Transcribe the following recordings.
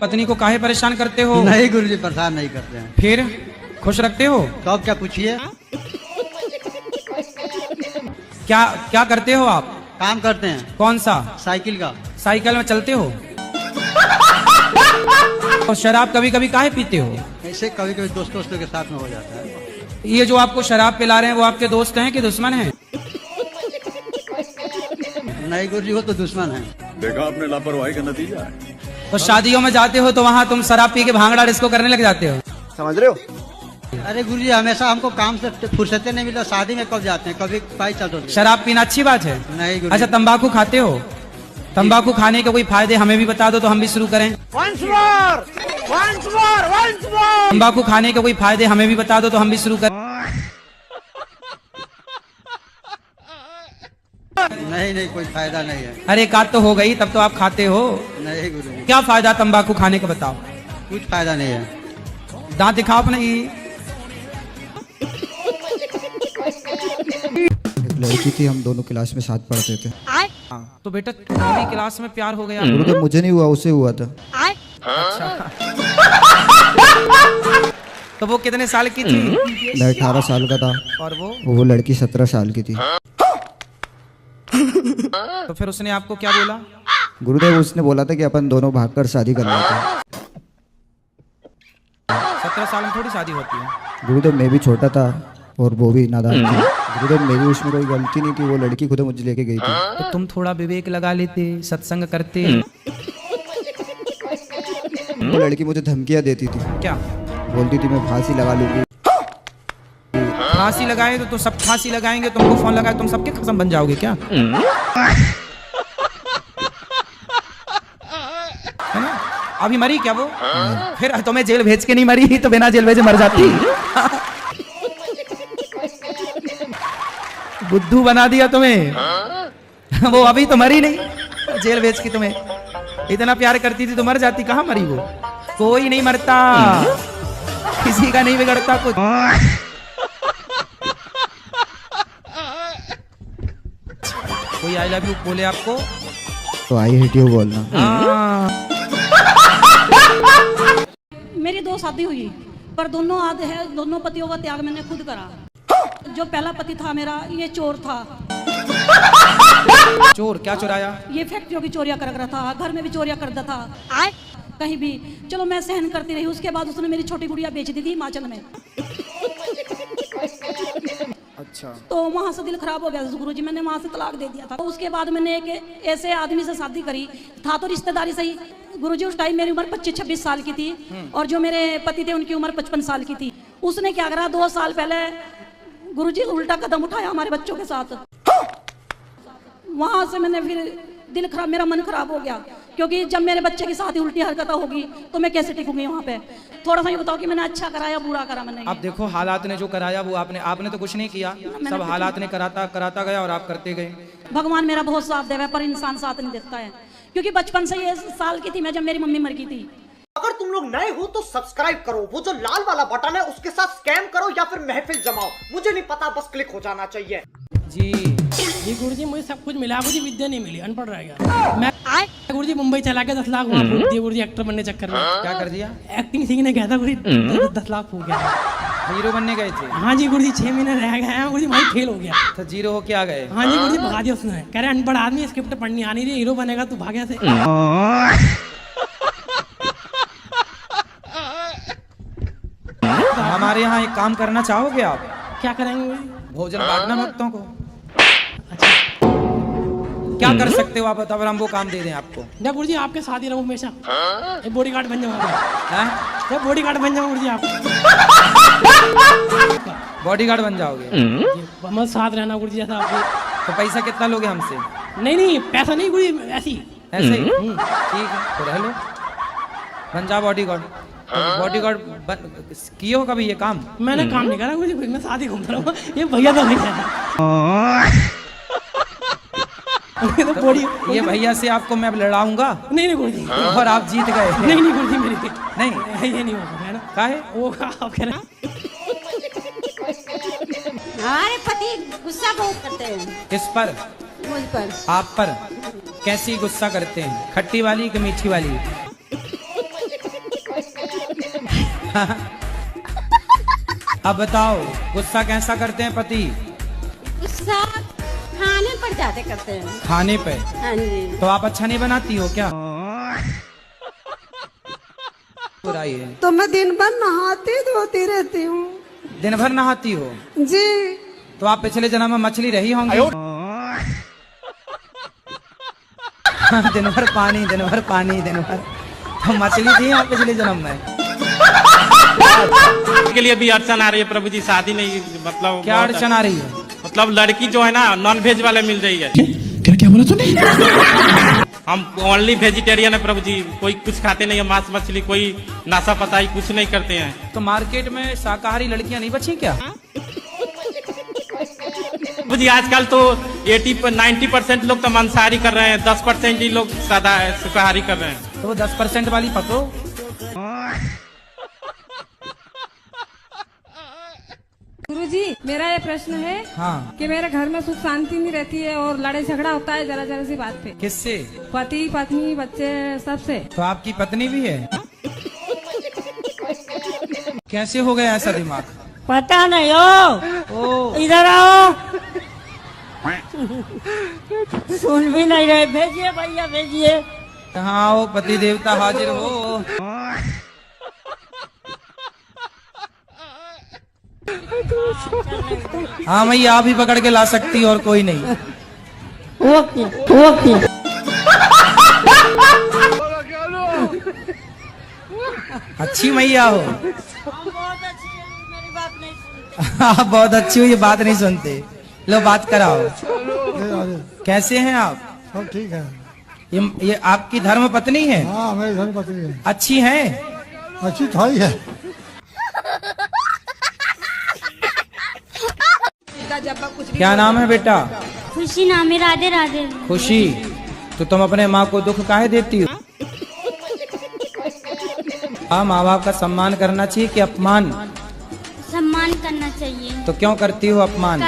पत्नी को काहे परेशान करते हो? नहीं गुरुजी, परेशान नहीं करते हैं। फिर खुश रखते हो? तो अब क्या पूछिए? क्या क्या करते हो आप? काम करते हैं। कौन सा? साइकिल का। साइकिल में चलते हो? और शराब कभी कभी काहे पीते हो? ऐसे कभी कभी दोस्तों के साथ में हो जाता है। ये जो आपको शराब पिला रहे हैं वो आपके दोस्त हैं कि दुश्मन हैं? नहीं गुरुजी, वो तो दुश्मन है। देखा आपने लापरवाही का नतीजा है। तो शादियों में जाते हो तो वहाँ तुम शराब पी के भांगड़ा डिस्को करने लग जाते हो, समझ रहे हो? अरे गुरुजी, हमेशा हमको काम से फुर्सते नहीं मिला। शादी में कब जाते हैं, कभी पाई चल रही। शराब पीना अच्छी बात है? नहीं गुरुजी। अच्छा, तंबाकू खाते हो? तंबाकू खाने के कोई फायदे हमें भी बता दो तो हम भी शुरू करें। तंबाकू खाने के कोई फायदे हमें भी बता दो तो हम भी शुरू करें। नहीं, कोई फायदा नहीं है। अरे एक आध तो हो गई, तब तो आप खाते हो। नहीं गुरुजी, क्या फायदा तंबाकू खाने का बताओ? कुछ फायदा नहीं है। दांत दिखाओ अपने। एक लड़की थी, हम दोनों क्लास में साथ पढ़ते थे। तो बेटा तुम्हारी क्लास में प्यार हो गया? गुरुदेव मुझे नहीं हुआ, उसे हुआ था। अच्छा। तो वो कितने साल की थी? मैं 18 साल का था और वो लड़की 17 साल की थी। तो फिर उसने आपको क्या बोला? गुरुदेव उसने बोला था कि अपन दोनों भागकर शादी कर लेते हैं। 17 साल में थोड़ी शादी होती है। गुरुदेव मैं भी छोटा था और वो भी नादान थी। गुरुदेव मेरी उसमें कोई गलती नहीं थी, वो लड़की खुद मुझे लेके गई थी। तो तुम थोड़ा विवेक लगा लेते, सत्संग करते। वो लड़की मुझे धमकियां देती थी, क्या बोलती थी मैं फांसी लगा लूंगी। फांसी लगाए तो सब फांसी लगाएंगे, तुमको फोन लगाए तुम सबके खत्म बन जाओगे क्या? है ना? अभी मरी क्या वो? फिर तुम्हें जेल भेज के नहीं मरी तो बिना जेल भेजे मर जाती। बुद्धू बना दिया तुम्हें। वो अभी तो मरी नहीं, जेल भेज के तुम्हें इतना प्यार करती थी तो मर जाती। कहाँ मरी वो? कोई नहीं मरता, किसी का नहीं बिगड़ता कुछ। कोई आई लव यू बोले आपको तो आई हेट यू बोलना। मेरी 2 शादी हुई, पर दोनों पतियों का त्याग मैंने खुद करा। जो पहला पति था मेरा, ये चोर था। चोर? क्या चुराया? ये फैक्ट्रियों की चोरियां कर रहा था, घर में भी चोरियां करता था, कहीं भी। चलो मैं सहन करती रही। उसके बाद उसने मेरी छोटी गुड़िया बेच दी थी हिमाचल में। अच्छा। तो वहाँ से दिल खराब हो गया गुरुजी, मैंने वहाँ से तलाक दे दिया था। तो उसके बाद मैंने एक ऐसे आदमी से शादी करी, था तो रिश्तेदारी सही। गुरुजी उस टाइम मेरी उम्र 25-26 साल की थी और जो मेरे पति थे उनकी उम्र 55 साल की थी। उसने क्या करा, 2 साल पहले गुरुजी उल्टा कदम उठाया हमारे बच्चों के साथ। वहाँ से मैंने फिर दिल खराब, मेरा मन खराब हो गया, क्योंकि जब मेरे बच्चे के साथ ही उल्टी हरकत होगी तो मैं कैसे टिकूंगी वहाँ पे। थोड़ा सा ये बताओ कि मैंने अच्छा करा या बुरा करा? मैंने अब देखो, हालात ने जो कराया वो आपने तो कुछ नहीं किया, सब हालात ने कराता गया और आप करते गए। भगवान मेरा बहुत साथ देवा, पर इंसान साथ नहीं देता है। क्योंकि बचपन से ये साल की थी मैं जब मेरी मम्मी मर गई थी। अगर तुम लोग नए हो तो सब्सक्राइब करो, वो जो लाल वाला बटन है उसके साथ स्कैम करो या फिर महफिल जमाओ, मुझे नहीं पता, बस क्लिक हो जाना चाहिए। जी गुरुजी, मुझे सब कुछ मिला, मुझे विद्या नहीं मिली, अनपढ़ रह गया मैं। गुरुजी मुंबई चला के 10 लाख वहाँ फूक दिए गुरुजी, एक्टर बनने चक्कर में। क्या कर दिया? एक्टिंग सीखने गया था गुरुजी, 10 लाख फूक गया। हीरो बनने गए थे? हाँ जी गुरुजी, 6 महीने रह गए हैं गुरुजी, भाई फेल हो गया। तो जीरो हो के आ गए? हाँ जी गुरुजी, भगा दिया उसने। कह रहे अनपढ़ आदमी, स्क्रिप्ट पढ़नी आनी रही, हीरो बनेगा तू, भाग से। हमारे यहाँ एक काम करना चाहोगे आप? क्या करेंगे? भोजन बांटना भक्तों को। क्या कर सकते हो आप बताओ, हम वो काम दे दें आपको? मैं गुरुजी आपके साथ ही रहूं हमेशा, बॉडीगार्ड बन जाऊंगा। बॉडीगार्ड बन जाऊंगा गुरुजी, आप बॉडीगार्ड बन जाओगे? हम साथ रहना गुरुजी ऐसा आपके। तो पैसा कितना लोगे हमसे? नहीं पैसा नहीं गुरुजी, ऐसी ऐसे ही? ठीक है, तो रह लो, बन जाओ बॉडीगार्ड। बॉडीगार्ड किए हो कभी ये काम? मैंने काम नहीं करा गुरुजी, मैं साथ ही घूमता रहूं। ये भैया तो भैया ये भैया से आपको मैं लड़ाऊंगा। नहीं गुरुजी, और आप जीत गए। नहीं गुरुजी, मेरी नहीं, ये नहीं होगा, है ना? काहे? वो आप कह रहे हैं। हमारे पति गुस्सा बहुत करते हैं। किस पर? मुझ पर। आप पर? कैसी गुस्सा करते हैं, खट्टी वाली कि मीठी वाली? अब बताओ गुस्सा कैसा करते हैं पति? गुस्सा खाने पर ज्यादा करते हैं। खाने पे? हाँ जी। तो आप अच्छा नहीं बनाती हो क्या? बुराई है। तो मैं दिन भर नहाती धोती रहती हूँ। दिन भर नहाती हो? जी। तो आप पिछले जन्म में मछली रही होंगी। दिन भर पानी, दिन भर पानी, दिन भर तो मछली थी आप पिछले जन्म में। के लिए भी अड़चन आ रही है प्रभु जी, शादी नहीं, मतलब क्या अड़चन आ रही है? मतलब लड़की जो है ना नॉन वेज वाले मिल रही है। क्या बोला तूने? हम ओनली वेजिटेरियन है प्रभु जी, कोई कुछ खाते नहीं है, मांस मछली, कोई नाशा पताई कुछ नहीं करते हैं। तो मार्केट में शाकाहारी लड़कियां नहीं बची क्या? प्रभु जी आजकल तो 90% लोग तो मांसाहारी कर रहे हैं, 10% ही लोग सादा शाकाहारी कर रहे हैं। तो 10% वाली पतो। गुरुजी मेरा ये प्रश्न है हाँ। कि मेरे घर में सुख शांति नहीं रहती है और लड़ाई झगड़ा होता है जरा जरा सी बात पे। किससे? पति पत्नी बच्चे सबसे। तो आपकी पत्नी भी है? कैसे हो गया ऐसा दिमाग? पता नहीं हो। ओ इधर आओ। सुन भी नहीं रहे, भेजिए भैया भेजिए। कहाँ हो पति देवता, हाजिर हो। हाँ मैया आप ही पकड़ के ला सकती और कोई नहीं। Okay okay. अच्छी मैया हो। बहुत अच्छी है, मेरी बात नहीं सुनते। आप बहुत अच्छी हो, ये बात नहीं सुनते। लो बात कराओ। कैसे हैं आप? सब ठीक है। ये आपकी धर्म पत्नी है? हाँ मेरी धर्म पत्नी है। अच्छी है? अच्छी थोड़ी है। क्या नाम है बेटा? खुशी नाम है। राधे राधे। खुशी। तो तुम अपने माँ को दुख काहे देती हो? हाँ, माँ बाप का सम्मान करना चाहिए कि अपमान? सम्मान करना चाहिए। तो क्यों करती हो अपमान?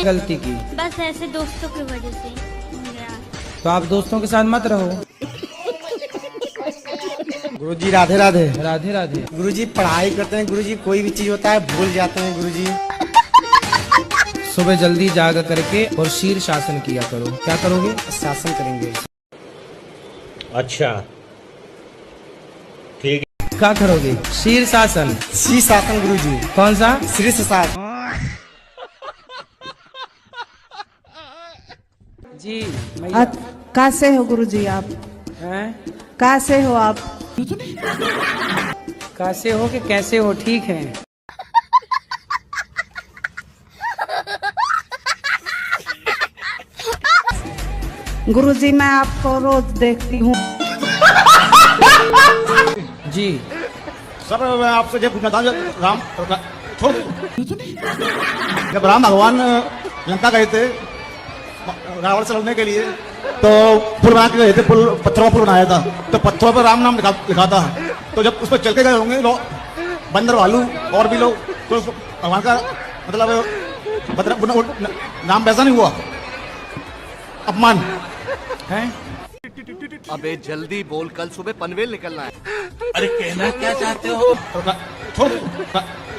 गलती की? बस ऐसे दोस्तों की वजह से हो गया। तो आप दोस्तों के साथ मत रहो। गुरुजी राधे राधे। राधे राधे। गुरुजी पढ़ाई करते हैं गुरुजी, कोई भी चीज होता है भूल जाते हैं गुरुजी। सुबह जल्दी जाग करके और शीर शासन किया करो। क्या करोगे? शासन करेंगे। अच्छा ठीक है। क्या करोगे? शीर शासन। श्री शासन गुरुजी। कौन सा? श्री शासन। जी मैया। कैसे हो गुरुजी आप? हैं? कैसे हो आप? कैसे हो कि कैसे हो? ठीक है। गुरुजी मैं आपको रोज देखती हूँ। जी सर मैं आपसे जब पूछना था राम छोड़ जब राम भगवान लंका गए थे रावण से लड़ने के लिए, तो पुल बना के गए थे, पुल पत्थरों पर बनाया था, तो पत्थरों पर राम नाम लिखा था। तो जब उस पर चल के गए होंगे लोग, बंदर भालू और भी लोग, तो भगवान का मतलब नाम वैसा नहीं हुआ, अपमान है। अबे जल्दी बोल, कल सुबह पनवेल निकलना है। अरे कहना क्या चाहते हो? छोड़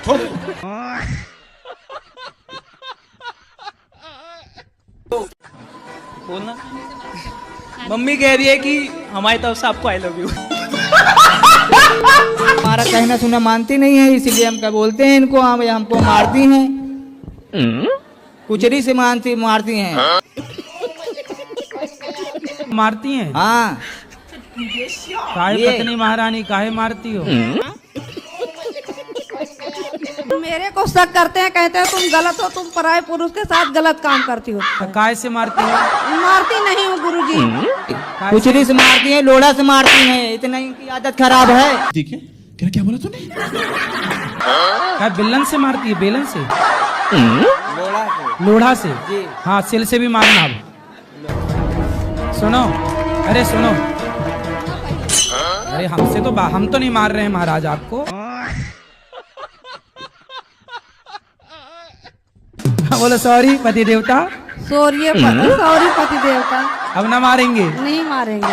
छोड़। बोलना। मम्मी कह रही है कि हमारी तरफ से आपको आई लव यू। हमारा कहना सुना मानती नहीं है, इसीलिए हम क्या बोलते हैं इनको, हमको मारती हैं, कुचरी से मारती हैं। मारती हैं? हाँ। काहे पत्नी महारानी काहे मारती हो? मेरे को शक करते हैं, कहते हैं तुम गलत हो, तुम पराये पुरुष के साथ गलत काम करती हो। तो काहे से मारती हो? मारती नहीं हूँ गुरुजी। कुचरी से मारती हैं, लोढ़ा से मारती हैं, इतना इनकी आदत खराब है। ठीक है। क्या बोला तूने? क्या बिल्लन से मारती है? बेलन से? लोढ़ा से? हाँ, सिल से भी मारना। अब सुनो, अरे सुनो, अरे हमसे तो हम तो नहीं मार रहे हैं महाराज आपको। बोलो सॉरी पति देवता। सॉरी पति देवता। अब ना मारेंगे? नहीं मारेंगे।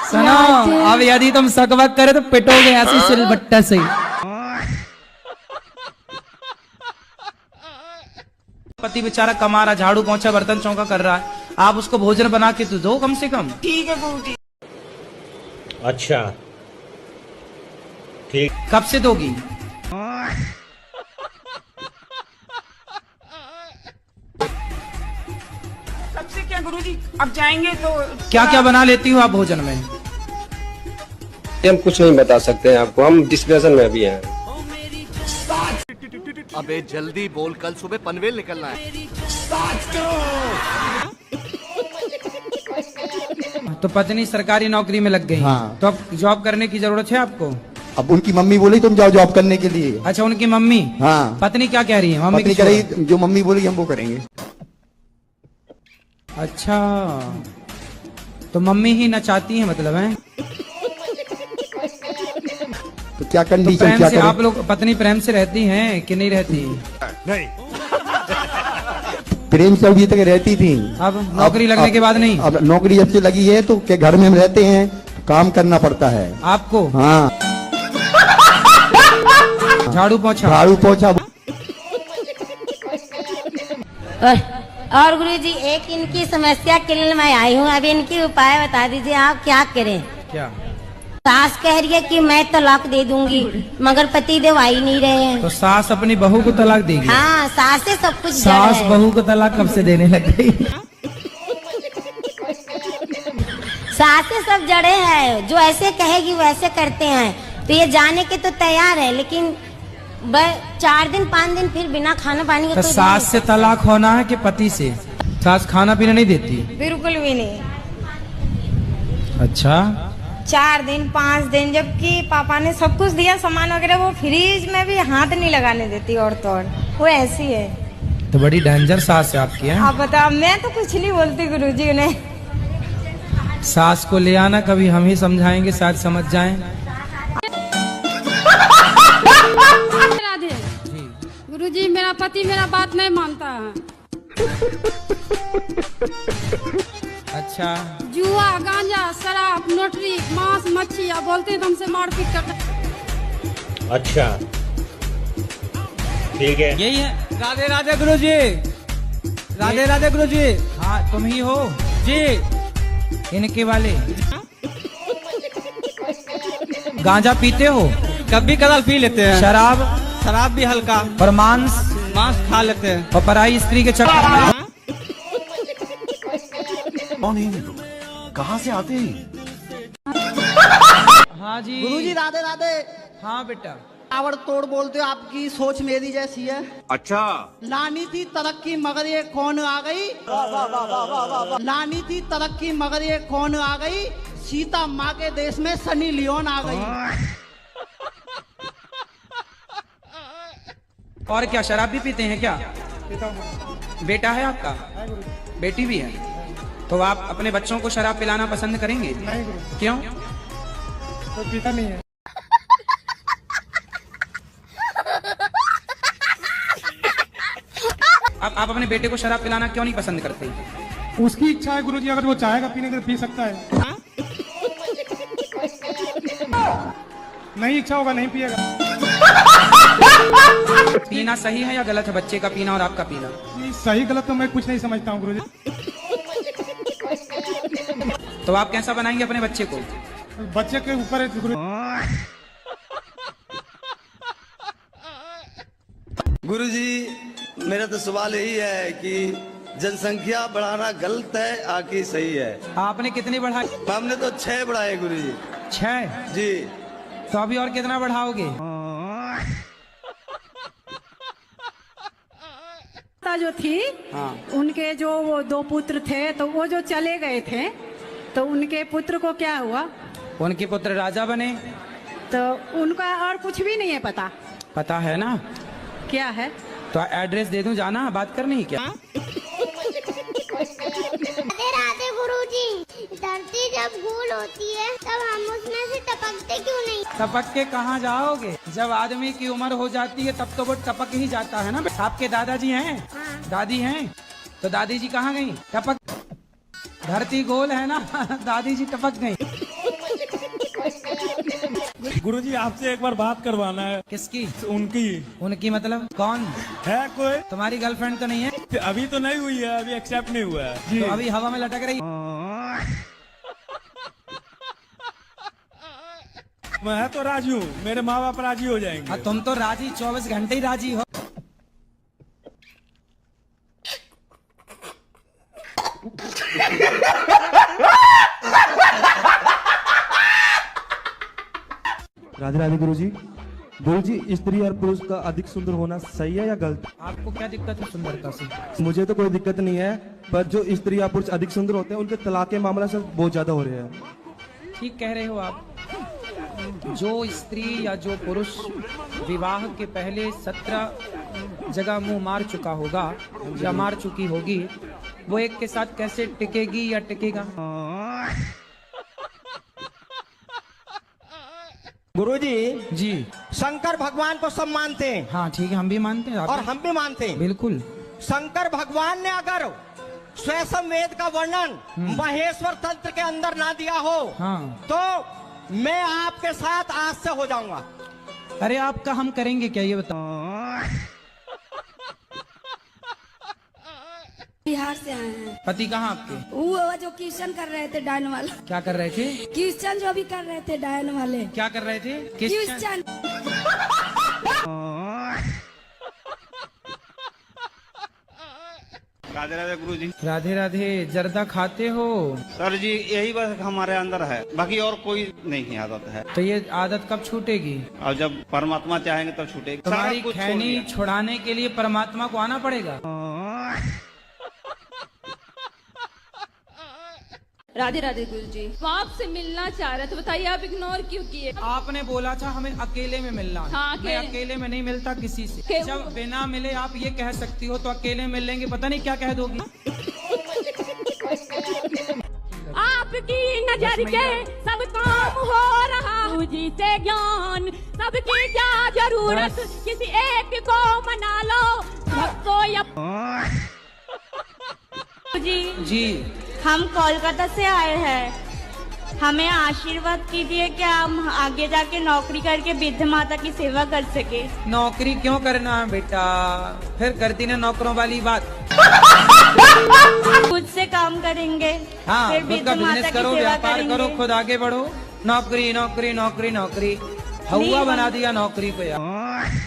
सुनो, अब यदि तुम सकवक करे तो पिटोगे ऐसी सिलबट्टा से। पति बेचारा कमा रहा, झाड़ू पोंछा बर्तन चौका कर रहा है, आप उसको भोजन बना के तो दो कम से कम। ठीक है गुरुजी। अच्छा ठीक। कब से दोगी? सबसे क्या गुरुजी, अब जाएंगे तो क्या क्या बना लेती हो आप भोजन में? हम कुछ नहीं बता सकते हैं आपको, हम डिस्कशन में भी हैं। अबे जल्दी बोल, कल सुबह पनवेल निकलना है। तो पत्नी सरकारी नौकरी में लग गई। हाँ। तो अब जॉब करने की जरूरत है आपको? अब उनकी मम्मी बोली तुम जाओ जॉब करने के लिए। अच्छा, उनकी मम्मी। हाँ। पत्नी क्या कह रही है? मम्मी पत्नी की कह रही जो मम्मी बोलेगी हम वो करेंगे। अच्छा, तो मम्मी ही नचाती है मतलब है? तो क्या तो कंडीशन प्रेम क्या से करें? आप लोग पत्नी प्रेम से रहती हैं कि नहीं रहती? प्रेम से अभी तक रहती थी। अब नौकरी लगने के बाद नहीं? अब नौकरी जब से लगी है तो क्या घर में हम रहते हैं, काम करना पड़ता है आपको। हाँ, झाड़ू पोंछा। झाड़ू पोंछा। और गुरुजी एक इनकी समस्या के लिए मैं आई हूँ, अभी इनकी उपाय बता दीजिए, आप क्या करें? क्या? सास कह रही है कि मैं तलाक दे दूंगी, मगर पति देव आ ही नहीं रहे हैं। तो सास अपनी बहू को तलाक देगी? हाँ, सास से सब कुछ जड़ सास है। बहू को तलाक कब से देने लग गई? सास से सब जड़े हैं, जो ऐसे कहेगी वैसे करते हैं। तो ये जाने के तो तैयार है, लेकिन 4 दिन 5 दिन फिर बिना खाना पानी का तो कोई सास से तलाक होना है कि पति से? सास खाना पीना नहीं देती? बिल्कुल भी नहीं। अच्छा, 4 दिन 5 दिन, जबकि पापा ने सब कुछ दिया सामान वगैरह, वो फ्रिज में भी हाथ नहीं लगाने देती। और तो और वो ऐसी है। तो बड़ी डेंजर सास है आपकी है? आप बताओ, मैं तो कुछ नहीं बोलती गुरुजी उन्हें। सास को ले आना, कभी हम ही समझाएंगे, शायद समझ जाएं। राधे गुरुजी, मेरा पति मेरा बात नहीं मानता है। अच्छा, जुआ, गांजा, शराब, नोटरी, मांस, मच्छी, या बोलते हैं तो हमसे मारपीट करते। अच्छा ठीक है। यही है। राधे राधे गुरुजी। राधे राधे गुरुजी। हाँ, तुम ही हो जी। इनके वाले। गांजा पीते हो? कभी कदार पी लेते हैं। शराब? शराब भी हल्का। और मांस? मांस खा लेते हैं। और पराई स्त्री के चक्कर में? कौन है ये लोग, कहाँ से आते हैं? हाँ जी। गुरुजी राधे राधे। हाँ बेटा। ताबड़तोड़ बोलते हो, आपकी सोच मेरी जैसी है। अच्छा, लानी थी तरक्की मगर ये कौन आ गई? लानी थी तरक्की मगर ये कौन आ गई? सीता माँ के देश में सनी लियोन आ गई। और क्या, शराब भी पीते हैं क्या? बेटा है आपका? बेटी भी है? तो आप अपने बच्चों को शराब पिलाना पसंद करेंगे? नहीं, क्यों? तो पीता नहीं है। आप अपने बेटे को शराब पिलाना क्यों नहीं पसंद करते? उसकी इच्छा है गुरुजी, अगर वो चाहेगा पीने के तो पी सकता है। नहीं इच्छा होगा नहीं पिएगा। पीना सही है या गलत है, बच्चे का पीना और आपका पीना? नहीं, सही गलत तो मैं कुछ नहीं समझता हूँ गुरुजी। तो आप कैसा बनाएंगे अपने बच्चे को? बच्चे के ऊपर है गुरु। गुरुजी मेरा तो सवाल यही है कि जनसंख्या बढ़ाना गलत है आकि सही है? आपने कितनी बढ़ाई? हमने तो 6 बढ़ाए गुरुजी। 6? जी। तो अभी और कितना बढ़ाओगे? जो थी, हाँ। उनके जो वो 2 पुत्र थे, तो वो जो चले गए थे, तो उनके पुत्र को क्या हुआ? उनके पुत्र राजा बने। तो उनका और कुछ भी नहीं है पता? पता है ना? क्या है? तो एड्रेस दे दूं, जाना बात करनी है क्या? राधे राधे गुरुजी, धरती जब गोल होती है तब हम उसमें से टपकते क्यों नहीं? टपक के कहाँ जाओगे? जब आदमी की उम्र हो जाती है तब तो वो टपक ही जाता है ना। आपके दादाजी हैं? दादी हैं? तो दादी जी कहाँ गई? टपक। धरती गोल है ना, दादी जी टपक गई। गुरुजी आपसे एक बार बात करवाना है। किसकी? उनकी। उनकी मतलब कौन है कोई? तुम्हारी गर्लफ्रेंड तो नहीं है? अभी तो नहीं हुई है, अभी एक्सेप्ट नहीं हुआ है जी। तो अभी हवा में लटक रही। मैं तो राजी हूँ, मेरे माँ बाप राजी हो जाएंगे। तुम तो राजी 24 घंटे ही राजी हो। राधे राधे गुरुजी। गुरुजी, स्त्री और पुरुष का अधिक सुंदर होना सही है या गलत? आपको क्या दिक्कत है सुंदरता से? मुझे तो कोई दिक्कत नहीं है, पर जो स्त्री या पुरुष अधिक सुंदर होते हैं उनके तलाक के मामला से बहुत ज्यादा हो रहे हैं। ठीक कह रहे हो आप। जो स्त्री या जो पुरुष विवाह के पहले 17 जगह मुंह मार चुका होगा या मार चुकी होगी, वो एक के साथ कैसे टिकेगी या टिकेगा? गुरुजी जी, शंकर भगवान को सब मानते हैं। हाँ ठीक है, हम भी मानते हैं। और हम भी मानते हैं बिल्कुल। शंकर भगवान ने अगर स्वयं वेद का वर्णन महेश्वर तंत्र के अंदर ना दिया हो, हाँ, तो मैं आपके साथ आज से हो जाऊंगा। अरे आपका हम करेंगे क्या, ये बताओ। बिहार से आए हैं। पति कहाँ आपके? वो जो कीर्तन कर रहे थे डायन वाला। क्या कर रहे थे? कीर्तन जो भी कर रहे थे डायन वाले। क्या कर रहे थे? कीर्तन। राधे राधे गुरुजी। राधे राधे। जर्दा खाते हो? सर जी यही बस हमारे अंदर है, बाकी और कोई नहीं आदत है। तो ये आदत कब छूटेगी? और जब परमात्मा चाहेंगे तब छूटेगी। तुम्हारी सारा कुछ छोड़ खैनी दिया। छुड़ाने के लिए परमात्मा को आना पड़ेगा। राधे राधे गुरुजी। वो आपसे मिलना चाह रहे थे, बताइए आप इग्नोर क्यों किए? आपने बोला था हमें अकेले में मिलना है। हाँ, मैं अकेले में नहीं मिलता किसी से। जब बिना मिले आप ये कह सकती हो, तो अकेले मिल लेंगे पता नहीं क्या कह दोगी। आपकी नजर के सब काम हो रहा, गुरुजी से ज्ञान सबकी क्या जरूरत, किसी एक को मना लो सबको। जी, हम कोलकाता से आए हैं, हमें आशीर्वाद कीजिए कि हम आगे जाके नौकरी करके वृद्ध माता की सेवा कर सके। नौकरी क्यों करना है बेटा, फिर करती ना नौकरों वाली बात। खुद से काम करेंगे, हाँ, फिर खुद वृद्ध का माता बिजनेस की करो, सेवा व्यापार करो, करेंगे। खुद आगे बढ़ो। नौकरी नौकरी नौकरी नौकरी, हवा बना दिया नौकरी को यार।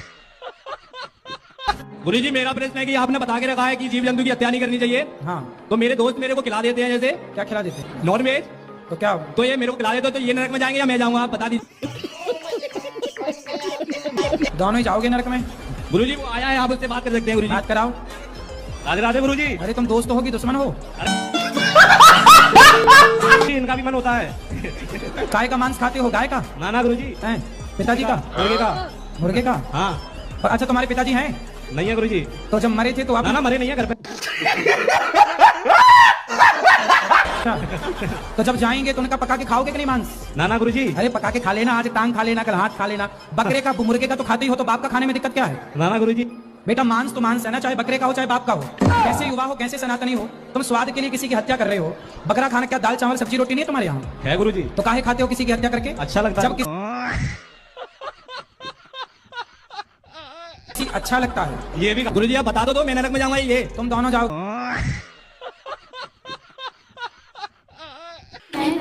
गुरु जी, मेरा प्रश्न है कि आपने बता के रखा है कि जीव जंतु की हत्या नहीं करनी चाहिए। हाँ। तो मेरे दोस्त मेरे को खिला देते हैं, जैसे क्या खिला देते हैं? Non veg. तो क्या? तो ये मेरे को खिला देते, तो ये नरक में जाएंगे या मैं जाऊंगा, आप बता दीजिए। दोनों ही जाओगे नरक में। गुरु जी वो आया है, आप उससे बात कर सकते हैं। गुरु जी बात कराओ। राधे राधे गुरु जी। अरे तुम दोस्त हो कि दुश्मन हो? इनका भी मन होता है। गाय का मांस खाते हो? गाय का? ना गुरु जी। पिताजी का? मुर्गे का। मुर्गे का? हाँ। अच्छा, तुम्हारे पिताजी हैं? नहीं है गुरु जी। तो जब मरे थे तो आप? ना मरे नहीं है, घर पे। तो जब जाएंगे तो उनका पका के खाओगे कि नहीं मांस? ना गुरु जी। अरे पका के खा लेना, आज टांग खा लेना, कल हाथ खा लेना। बकरे का मुर्गे का तो खाते ही हो, तो बाप का खाने में दिक्कत क्या है? ना गुरु जी। बेटा मांस तो मांस है ना, चाहे बकरे का हो चाहे बाप का हो। कैसे युवा हो, कैसे सनातनी हो, तुम स्वाद के लिए किसी की हत्या कर रहे हो। बकरा खाना क्या दाल चावल सब्जी रोटी नहीं है तुम्हारे यहाँ? है गुरु जी। तो काहे खाते हो किसी की हत्या करके? अच्छा लगता है। अच्छा लगता है ये भी। गुरु जी आप बता दो, मैं नरक में जाऊंगा, ये तुम दोनों जाओ।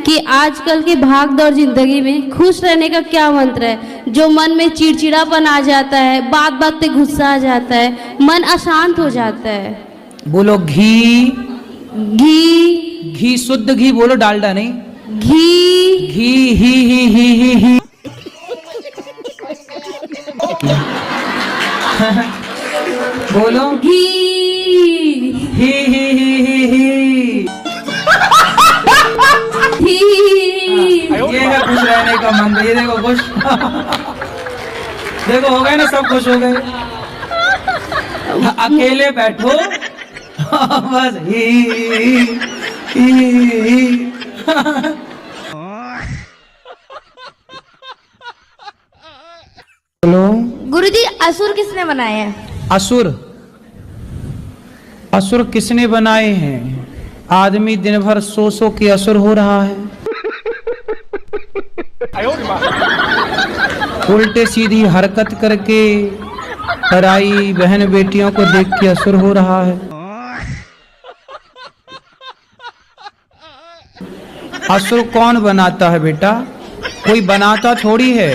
कि आजकल की भागदौड़ जिंदगी में खुश रहने का क्या मंत्र है? जो मन में चिड़चिड़ापन आ जाता है, बात बात पे गुस्सा आ जाता है, मन अशांत हो जाता है। बोलो घी। घी। घी शुद्ध घी बोलो, डालडा नहीं। घी। घी ही ही ही ही ही। बोलो घी। ही ही ही ही ही। ये है खुश रहने का मंत्र। ये देखो खुश। देखो हो गए ना, सब खुश हो गए। अकेले बैठो बस ही। गुरुजी, असुर किसने बनाए हैं? असुर? असुर किसने बनाए हैं? आदमी दिन भर सो के असुर हो रहा है। उल्टे सीधी हरकत करके पराई बहन बेटियों को देख के असुर हो रहा है। असुर कौन बनाता है बेटा? कोई बनाता थोड़ी है।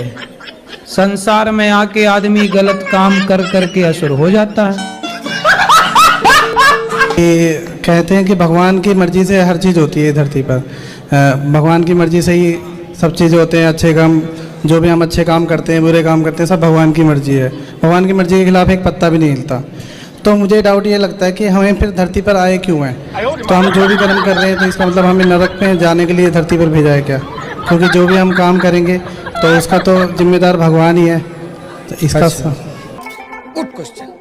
संसार में आके आदमी गलत काम कर करके असुर हो जाता है। ये कहते हैं कि भगवान की मर्जी से हर चीज़ होती है धरती पर। भगवान की मर्जी से ही सब चीज़ होते हैं। अच्छे काम, जो भी हम अच्छे काम करते हैं, बुरे काम करते हैं, सब भगवान की मर्जी है। भगवान की मर्जी के खिलाफ एक पत्ता भी नहीं हिलता। तो मुझे डाउट ये लगता है कि हमें फिर धरती पर आए क्यों हैं? तो हम जो भी कर्म कर रहे हैं तो इसका मतलब हमें नरक में जाने के लिए धरती पर भेजा है क्या? क्योंकि जो भी हम काम करेंगे तो उसका तो जिम्मेदार भगवान ही है। तो इसका good question,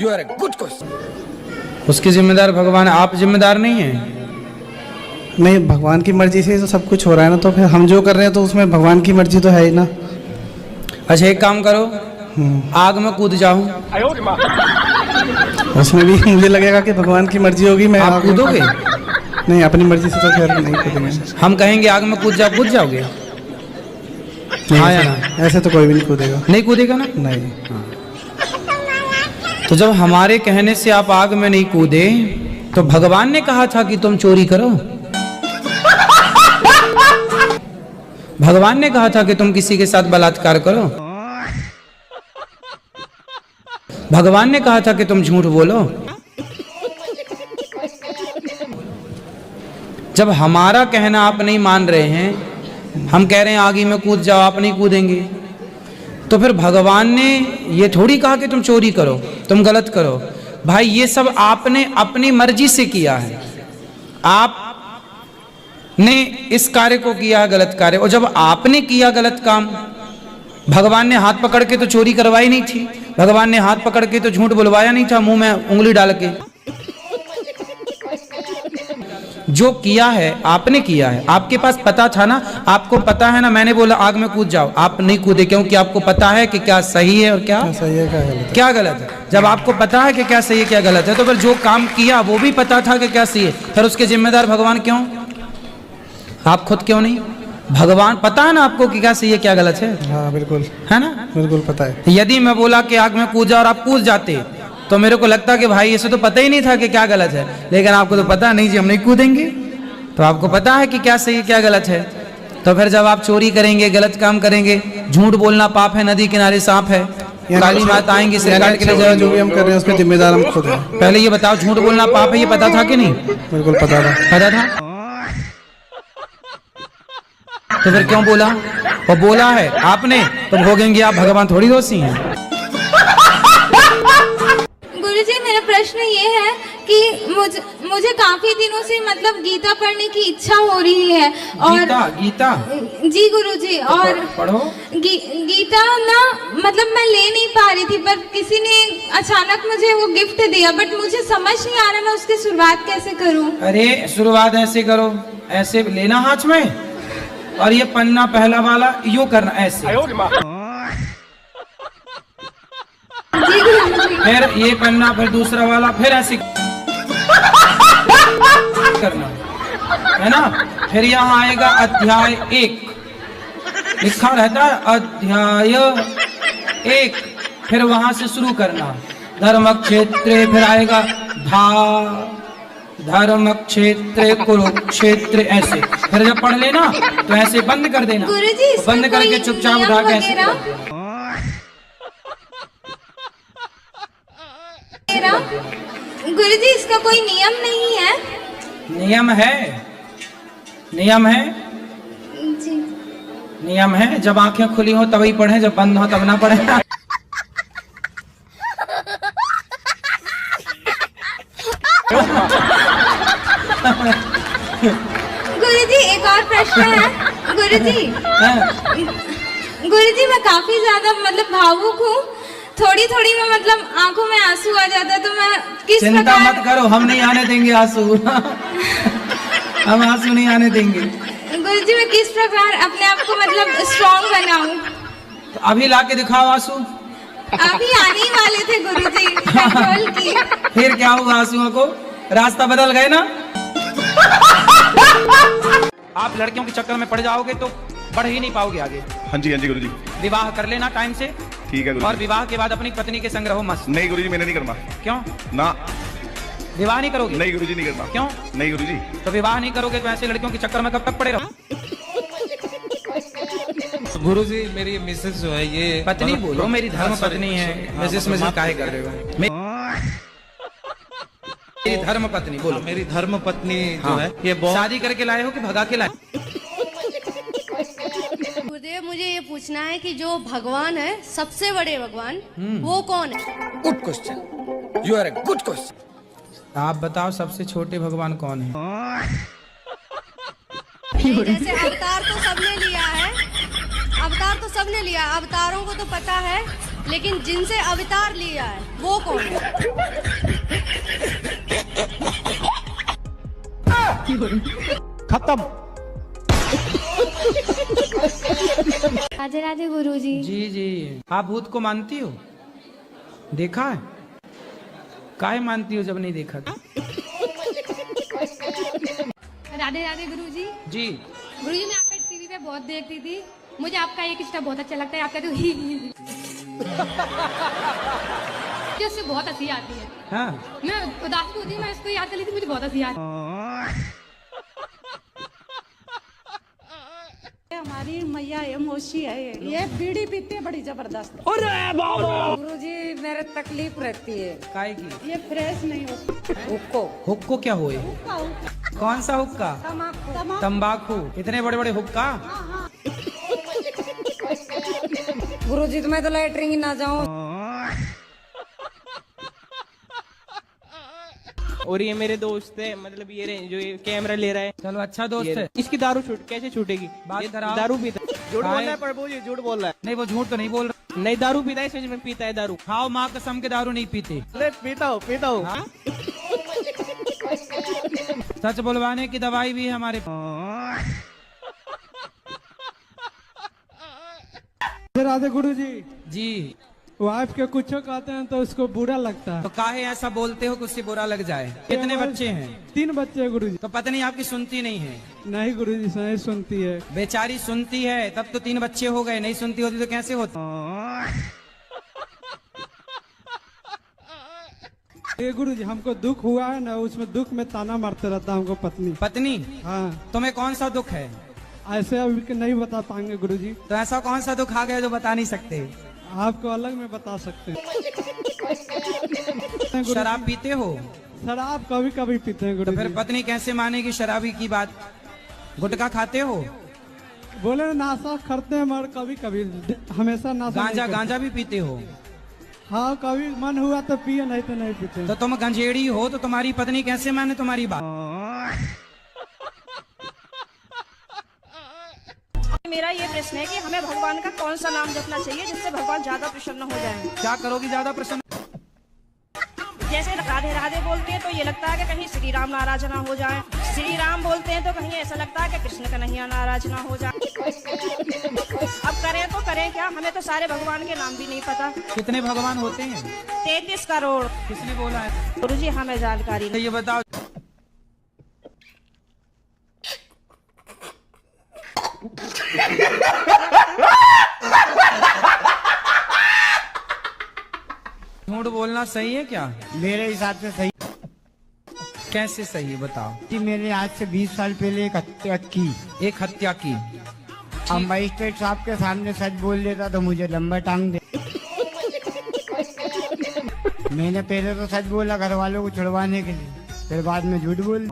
you are a good question. उसके जिम्मेदार भगवान, आप जिम्मेदार नहीं हैं। नहीं, भगवान की मर्जी से तो सब कुछ हो रहा है ना, तो फिर हम जो कर रहे हैं तो उसमें भगवान की मर्जी तो है ही ना। अच्छा एक काम करो, आग में कूद जाओ। उसमें भी मुझे लगेगा कि भगवान की मर्जी होगी। मैं आप कूदोगे? नहीं, अपनी मर्जी से तो खैर नहीं कूदेंगे। हम कहेंगे आग में कूद जाओ, कूद जाओगे? हाँ या ना? ऐसे तो कोई भी नहीं कूदेगा। नहीं कूदेगा ना? नहीं। तो जब हमारे कहने से आप आग में नहीं कूदे तो भगवान ने कहा था कि तुम चोरी करो। भगवान ने कहा था कि तुम किसी के साथ बलात्कार करो। भगवान ने कहा था कि तुम झूठ बोलो। जब हमारा कहना आप नहीं मान रहे हैं, हम कह रहे हैं आगे में कूद जाओ, आप नहीं कूदेंगे, तो फिर भगवान ने ये थोड़ी कहा कि तुम चोरी करो, तुम गलत करो। भाई ये सब आपने अपनी मर्जी से किया है। आपने इस कार्य को किया है, गलत कार्य। और जब आपने किया गलत काम, भगवान ने हाथ पकड़ के तो चोरी करवाई नहीं थी, भगवान ने हाथ पकड़ के तो झूठ बुलवाया नहीं था मुंह में उंगली डाल के। जो किया है आपने किया है। आपके पास पता था ना, आपको पता है ना। मैंने बोला आग में कूद जाओ, आप नहीं कूदे क्योंकि आपको पता है कि क्या सही है और क्या सही है, क्या गलत है। क्या गलत है। जब आपको पता है कि क्या सही है क्या गलत है, तो फिर जो काम किया वो भी पता था कि क्या सही है, फिर उसके जिम्मेदार भगवान क्यों? आप खुद क्यों नहीं? भगवान पता है ना आपको कि क्या सही है क्या गलत है। हाँ बिल्कुल, है ना? बिल्कुल पता है। यदि मैं बोला कि आग में कूद जाओ और आप कूद जाते तो मेरे को लगता कि भाई इसे तो पता ही नहीं था कि क्या गलत है। लेकिन आपको तो पता नहीं जी, हम नहीं कूदेंगे। तो आपको पता है कि क्या सही है क्या गलत है। तो फिर जब आप चोरी करेंगे, गलत काम करेंगे, झूठ बोलना पाप है, नदी किनारे सांप है, काली माता आएंगी सिर काट के ले जाएगी। जो भी हम कर रहे हैं उसके जिम्मेदार हम खुद हैं। पहले ये बताओ, झूठ बोलना पाप है, ये पता था कि नहीं? बिल्कुल पता था। पता था तो फिर क्यों बोला? और बोला है आपने तो भोगेंगे आप। भगवान थोड़ी दोषी हैं। गुरुजी मेरा प्रश्न ये है कि मुझे काफी दिनों से मतलब गीता पढ़ने की इच्छा हो रही है। और गीता जी गुरुजी, और पढ़ो। गीता ना मतलब मैं ले नहीं पा रही थी, पर किसी ने अचानक मुझे वो गिफ्ट दिया, बट मुझे समझ नहीं आ रहा मैं उसकी शुरुआत कैसे करूं। अरे शुरुआत ऐसे करो, ऐसे लेना हाथ में और ये पन्ना पहला वाला यूं करना ऐसे, फिर ये पन्ना, फिर दूसरा वाला, फिर ऐसे करना है ना। फिर यहाँ आएगा अध्याय 1, लिखा रहता है अध्याय 1, फिर वहां से शुरू करना धर्म क्षेत्र, फिर आएगा धर्म क्षेत्र कुरुक्षेत्र, ऐसे। फिर जब पढ़ लेना तो ऐसे बंद कर देना, बंद करके चुपचाप उठा के ऐसे। गुरुजी इसका कोई नियम नहीं है? नियम है, नियम है जी। नियम है। जब आंखें खुली हो तभी पढ़े, जब बंद हो तब ना पढ़े। गुरुजी एक और प्रश्न है। गुरुजी मैं काफी ज्यादा मतलब भावुक हूँ। थोड़ी थोड़ी में मतलब आंखों में आंसू आ जाता है, तो मैं किस चिंता प्रकार... मत करो, हम नहीं आने देंगे आंसू। हम आंसू नहीं आने देंगे। गुरुजी मैं किस प्रकार अपने आप को मतलब स्ट्रॉन्ग बनाऊं? तो अभी लाके दिखाओ आंसू। अभी आने ही वाले थे गुरुजी, कंट्रोल की। फिर क्या हुआ आंसुओं को? रास्ता बदल गए ना। आप लड़कियों के चक्कर में पड़ जाओगे तो बढ़ ही नहीं पाओगे आगे। हाँ जी गुरुजी। विवाह कर लेना टाइम से। ठीक है और गुरुजी। विवाह के बाद अपनी पत्नी के संग रहो मस्त। नहीं गुरुजी, मैंने नहीं करना। क्यों? ना, विवाह नहीं करोगे? नहीं गुरुजी, नहीं करना। क्यों? नहीं गुरुजी। तो विवाह नहीं करोगे तो ऐसे लड़कियों के चक्कर में कब तक पड़े रहो? गुरुजी मेरी मिसेस जो है ये पत्नी बोलो, मेरी धर्म पत्नी है। मिसेस काहे कर रहे हो? मेरी धर्म पत्नी बोलो। मेरी धर्म पत्नी जो हाँ। है ये बहुत शादी करके लाए हो कि भगा के लाए? गुरुदेव मुझे ये पूछना है कि जो भगवान है, सबसे बड़े भगवान, वो कौन है? Good question, you are a good question. आप बताओ सबसे छोटे भगवान कौन है? जैसे अवतार तो सबने लिया है, अवतार तो सबने लिया, अवतारों को तो पता है, लेकिन जिनसे अवतार लिया है वो कौन है? खत्म। राधे राधे गुरुजी। जी जी। आप भूत को मानती हो? देखा है? काहे मानती हो जब नहीं देखा? राधे राधे गुरुजी। जी। गुरुजी मैं आपका टीवी पे बहुत देखती थी, मुझे आपका एक स्टेप बहुत अच्छा लगता है, आपका जो ही मुझे उससे बहुत हंसी आती है। हाँ। मैं उदास होती, मैं उसको याद कर ली थी, मुझे बहुत हंसी आती है। हमारी मैया ये मौसी है, ये बीड़ी पीते बड़ी जबरदस्त। गुरुजी मेरे तकलीफ रहती है। काहे की? ये फ्रेश नहीं हो। हुक्को। हुक्को क्या होए? कौन सा हुक्का? तंबाकू। इतने बड़े बड़े हुक्का? गुरुजी तो मैं तो लेटरिंग ना जाऊं। और ये मेरे दोस्त है, मतलब ये जो ये कैमरा ले रहा है। चलो अच्छा दोस्त है। इसकी दारू कैसे छूटेगी? बात कराओ। दारू पीता है। झूठ बोल रहा है प्रभु जी, झूठ बोल रहा है। नहीं वो झूठ तो नहीं बोल रहा। नहीं दारू पीता है, सच में पीता है दारू। खाओ माँ कसम के दारू नहीं पीते। अरे पीता हूँ। सच बुलवाने की दवाई भी है हमारे। राधे गुरुजी। जी। वाइफ के कुछ कहते हैं तो उसको बुरा लगता है। तो काहे ऐसा बोलते हो कि उससे बुरा लग जाए? कितने बच्चे हैं? 3 बच्चे गुरुजी। तो पत्नी आपकी सुनती नहीं है? नहीं गुरुजी, नहीं सुनती है। बेचारी सुनती है तब तो 3 बच्चे हो गए, नहीं सुनती होती तो कैसे होता? ये गुरुजी हमको दुख हुआ है ना, उसमें दुख में ताना मारते रहता हमको पत्नी। पत्नी? हाँ। तुम्हें कौन सा दुख है? ऐसे अभी नहीं बता पाएंगे गुरुजी। तो ऐसा कौन सा दुख आ गया जो बता नहीं सकते? आपको अलग में बता सकते हैं। शराब पीते हो? शराब कभी कभी पीते हैं गुरुजी। तो फिर पत्नी कैसे मानेगी शराबी की बात? गुटखा खाते हो? बोले नाशा करते हैं मगर कभी कभी, हमेशा नाशा। गांजा भी पीते हो? हाँ कभी मन हुआ तो पिए, नहीं तो नहीं पीते। तो तुम गंजेड़ी हो तो तुम्हारी पत्नी कैसे माने तुम्हारी बात? मेरा ये प्रश्न है कि हमें भगवान का कौन सा नाम जपना चाहिए जिससे भगवान ज्यादा प्रसन्न हो जाए? क्या करोगी ज्यादा प्रसन्न? जैसे राधे राधे बोलते हैं तो ये लगता है कि कहीं श्री राम नाराज ना हो जाए, श्री राम बोलते हैं तो कहीं ऐसा लगता है कि कृष्ण कन्हैया नाराज ना हो जाए। अब करें तो करें क्या, हमें तो सारे भगवान के नाम भी नहीं पता। कितने भगवान होते हैं? 33 करोड़। किसने बोला है? गुरुजी हमें जानकारी नहीं। ये बताओ। झूठ बोलना सही है क्या? मेरे हिसाब से सही। कैसे सही है बताओ? कि मैंने आज से 20 साल पहले एक हत्या की। एक हत्या की? अब मजिस्ट्रेट साहब के सामने सच बोल देता तो मुझे लंबा टांग दे। मैंने पहले तो सच बोला घर वालों को छुड़वाने के लिए, फिर बाद में झूठ बोल।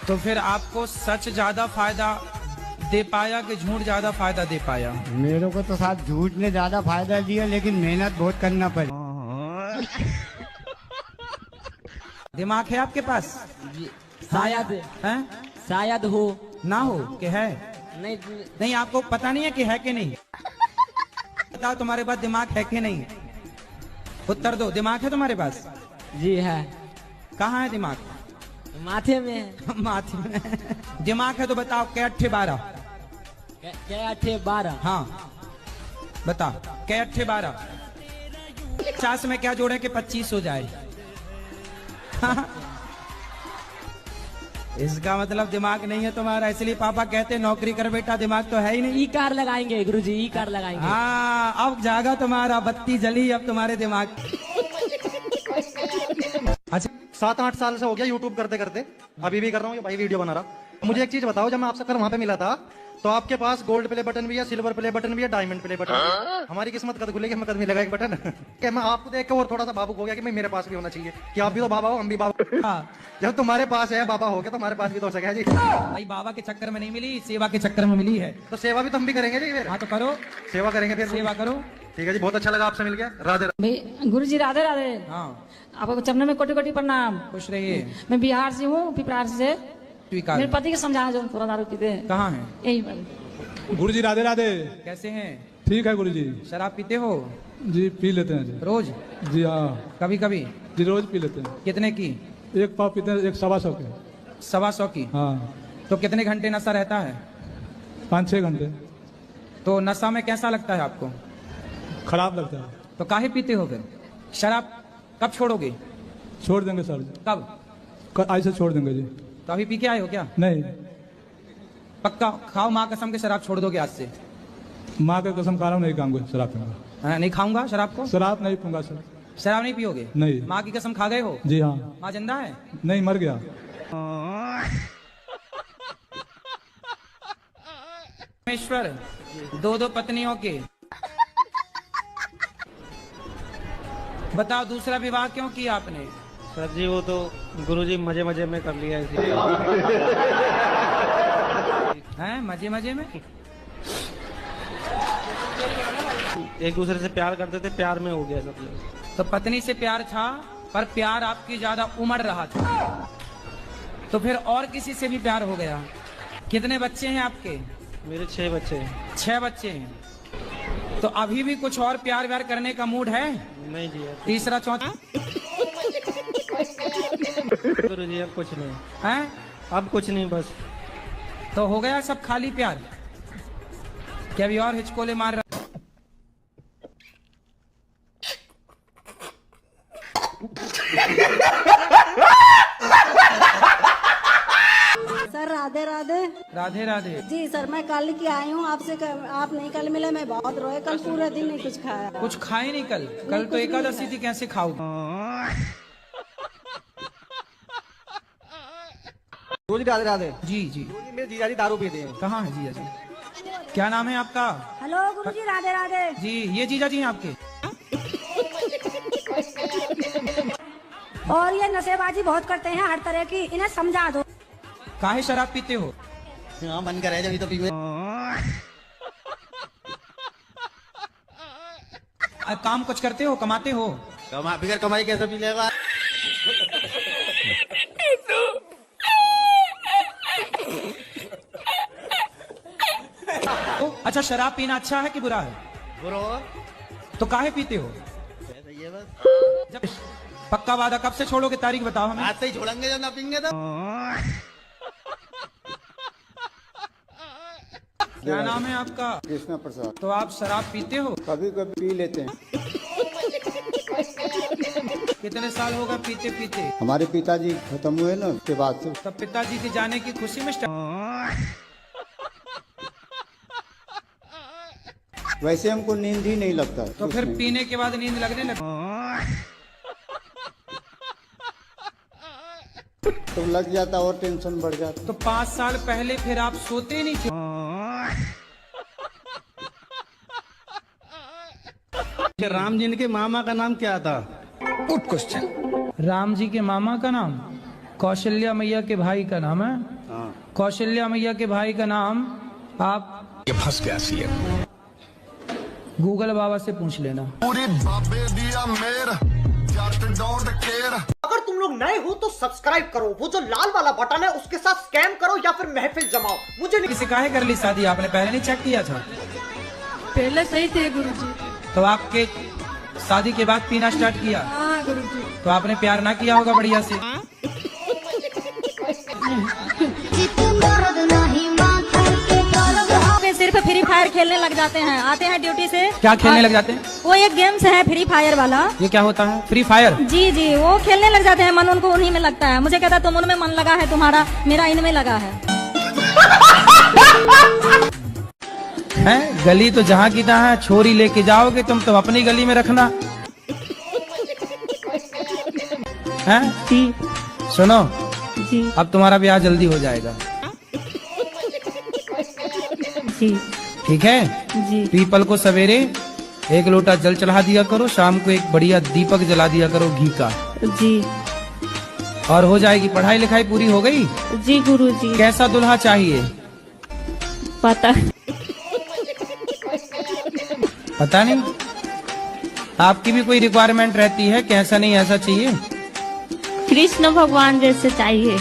तो फिर आपको सच ज्यादा फायदा दे पाया कि झूठ ज्यादा फायदा दे पाया? मेरे को तो साथ झूठ ने ज्यादा फायदा दिया, लेकिन मेहनत बहुत करना पड़ी। दिमाग है आपके पास? शायद है, शायद हो ना हो कि है? नहीं आपको पता नहीं है कि है कि नहीं? बताओ तुम्हारे पास दिमाग है कि नहीं? उत्तर दो। दिमाग है तुम्हारे पास? जी है। कहाँ है दिमाग? माथे में है। माथे में दिमाग है तो बताओ क्या 8 12? क्या 8 12? हाँ बताओ क्या 8 12? 50 में क्या जोड़े कि 25 हो जाए? इसका मतलब दिमाग नहीं है तुम्हारा, इसलिए पापा कहते नौकरी कर बेटा, दिमाग तो है ही नहीं। ई कार लगाएंगे गुरुजी, ई कार लगाएंगे। हाँ अब जागा तुम्हारा, बत्ती जली अब तुम्हारे दिमाग। अच्छा 7-8 साल से हो गया यूट्यूब करते करते, अभी भी कर रहा हूँ, भाई वीडियो बना रहा। मुझे एक चीज बताओ, जब मैं आपसे वहां पे मिला था तो आपके पास गोल्ड प्ले बटन भी है, सिल्वर प्ले बटन भी है, डायमंड प्ले बटन भी है। हमारी किस्मत कद खुलेगी, हमें कद मिलेगा एक बटन। क्या मैं आपको देख के और थोड़ा सा भावुक हो गया कि मैं मेरे पास भी होना चाहिए, कि आप भी तो बाबा हो, हम भी बाबा। जब तुम्हारे पास है बाबा हो गया तो हमारे पास भी तो हो सके जी। भाई बाबा के चक्कर में नहीं मिली, सेवा के चक्कर में मिली है। तो सेवा भी तो हम भी करेंगे जी फिर। हाँ तो करो, सेवा करेंगे फिर, सेवा करो। ठीक है जी, बहुत अच्छा लगा आपसे मिल गया। राधे गुरु जी राधे राधे। हाँ आपको चरणों में कोटि कोटि प्रणाम। खुश रहिए। मैं बिहार से हूँ, पिपरार से। मेरे पति के समझाना जो थोड़ा दारू पीते हैं। कहाँ है? यही। गुरुजी राधे राधे। कैसे हैं? ठीक है गुरुजी। शराब पीते हो? जी पी लेते हैं जी। रोज? जी हाँ। कभी कभी? जी रोज पी लेते हैं। कितने की? एक पाव पीते हैं, एक 125 की। 125 की? हाँ। तो कितने घंटे नशा रहता है? 5-6 घंटे। तो नशा में कैसा लगता है आपको? खराब लगता है। तो काहे पीते हो फिर? शराब कब छोड़ोगे? छोड़ देंगे सर। कब? आज से छोड़ देंगे जी। तो अभी पी के आए हो क्या? नहीं। पक्का खाओ, माँ कसम के शराब छोड़ दोगे आज से? माँ के कसम खा रहा हूँ, नहीं खाऊंगा शराब पीऊंगा। हाँ, नहीं खाऊंगा शराब को? शराब नहीं पीऊंगा सर। शराब नहीं पियोगे? नहीं। माँ की कसम खा गए हो? जी हाँ। माँ जिंदा है? नहीं, मर गया। ईश्वर 2 पत्नियों के, बताओ दूसरा विवाह क्यों किया आपने? सर जी वो तो गुरुजी मजे मजे में कर लिया इसीलिए। हैं मजे मजे में? एक दूसरे से प्यार करते थे, प्यार में हो गया सब लोग। तो पत्नी से प्यार था, पर प्यार आपकी ज्यादा उमड़ रहा था, तो फिर और किसी से भी प्यार हो गया। कितने बच्चे हैं आपके? मेरे 6 बच्चे हैं। 6 बच्चे हैं। तो अभी भी कुछ और प्यार व्यार करने का मूड है? नहीं जी। तीसरा चौथा? गुरुजी अब कुछ नहीं है, अब कुछ नहीं, बस। तो हो गया सब खाली प्यार? क्या अभी और हिचकोले मार रहा? सर राधे राधे। राधे राधे। जी सर, मैं कल की आई हूँ आपसे, आप नहीं कल मिले, मैं बहुत रोए कल, पूरे दिन नहीं कुछ खाया। कुछ खाए नहीं कल? कल तो एकादशी थी, कैसे खाओ? रोज राधे राधे। जी जी। मेरे जीजा जी दारू पीते हैं। कहाँ है जीजा जी? क्या नाम है आपका? हेलो गुरुजी राधे राधे। जी ये जीजा जी हैं आपके? और ये नशेबाजी बहुत करते हैं हर तरह की, इन्हें समझा दो। काहे शराब पीते हो? हाँ मन करे जब तो पीवे। काम कुछ करते हो, कमाते हो? बिगड़ कमाई कैसे पी लेगा? अच्छा शराब पीना अच्छा है कि बुरा है? बुरा। तो काहे पीते हो? जब पक्का वादा कब से छोड़ोगे, तारीख बताओ हमें। आज से ही छोड़ेंगे जब ना पीएंगे तो। क्या नाम है आपका? कृष्णा प्रसाद। तो आप शराब पीते हो? कभी कभी पी लेते हैं। कितने साल हो गए पीते पीते? हमारे पिताजी खत्म हुए ना, उसके बाद से। तब पिताजी के जाने की खुशी में वैसे हमको नींद ही नहीं लगता। तो फिर पीने के बाद नींद लगने लगी? तो लग जाता और टेंशन बढ़ जाता। तो 5 साल पहले फिर आप सोते नहीं थे? राम जी के मामा का नाम क्या था? Good question. राम जी के मामा का नाम कौशल्या मैया के भाई का नाम है। कौशल्या मैया के भाई का नाम आप फंस गया सीएम। गूगल बाबा से पूछ लेना। अगर तुम लोग नए हो तो सब्सक्राइब करो, वो जो लाल वाला बटन है उसके साथ स्कैम करो या फिर महफिल जमाओ। मुझे नहीं। किसी काहे कर ली शादी आपने? पहले नहीं चेक किया था? पहले सही थे गुरुजी। तो आपके शादी के बाद पीना स्टार्ट किया? हाँ गुरुजी। तो आपने प्यार ना किया होगा बढ़िया से? सिर्फ फ्री फायर खेल खेलने लग जाते हैं, आते हैं ड्यूटी से। क्या खेलने लग जाते हैं? वो एक गेम्स है फ्री फायर वाला। ये क्या होता है फ्री फायर? जी जी, वो खेलने लग जाते हैं, मन उनको उन्हीं में लगता है। मुझे कहता तुम उनमें मन लगा है तुम्हारा, मेरा इनमें लगा है। हैं? गली तो जहाँ की तहाँ है, छोरी लेके जाओगे तुम तो अपनी गली में रखना है। जी सुनो जी, अब तुम्हारा ब्याह जल्दी हो जाएगा। जी ठीक है जी। पीपल को सवेरे 1 लोटा जल चढ़ा दिया करो, शाम को एक बढ़िया दीपक जला दिया करो घी का। जी। और हो जाएगी। पढ़ाई लिखाई पूरी हो गई? जी गुरुजी। कैसा दुल्हा चाहिए? पता नहीं। आपकी भी कोई रिक्वायरमेंट रहती है कि ऐसा नहीं ऐसा चाहिए? कृष्ण भगवान जैसे चाहिए।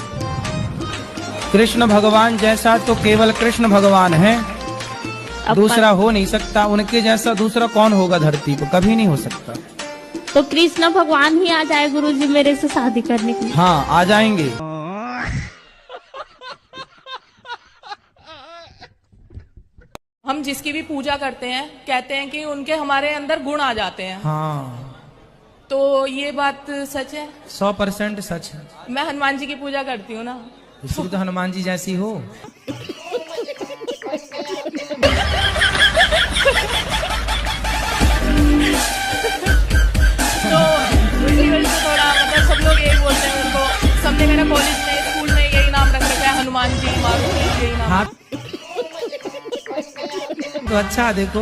कृष्ण भगवान जैसा तो केवल कृष्ण भगवान है, दूसरा हो नहीं सकता। उनके जैसा दूसरा कौन होगा धरती पर? कभी नहीं हो सकता। तो कृष्ण भगवान ही आ जाए गुरुजी मेरे से शादी करने के लिए। हाँ आ जाएंगे। हम जिसकी भी पूजा करते हैं कहते हैं कि उनके हमारे अंदर गुण आ जाते हैं। हाँ तो ये बात सच है? 100% सच है। मैं हनुमान जी की पूजा करती हूँ ना, इसलिए तो हनुमान जी जैसी हो। तो उसी वजह से थोड़ा मतलब सब लोग यही बोलते हैं उनको। सबने मेरा कॉलेज में स्कूल में यही नाम रख रखा है, हनुमान जी मारुति, यही नाम। हाँ तो अच्छा देखो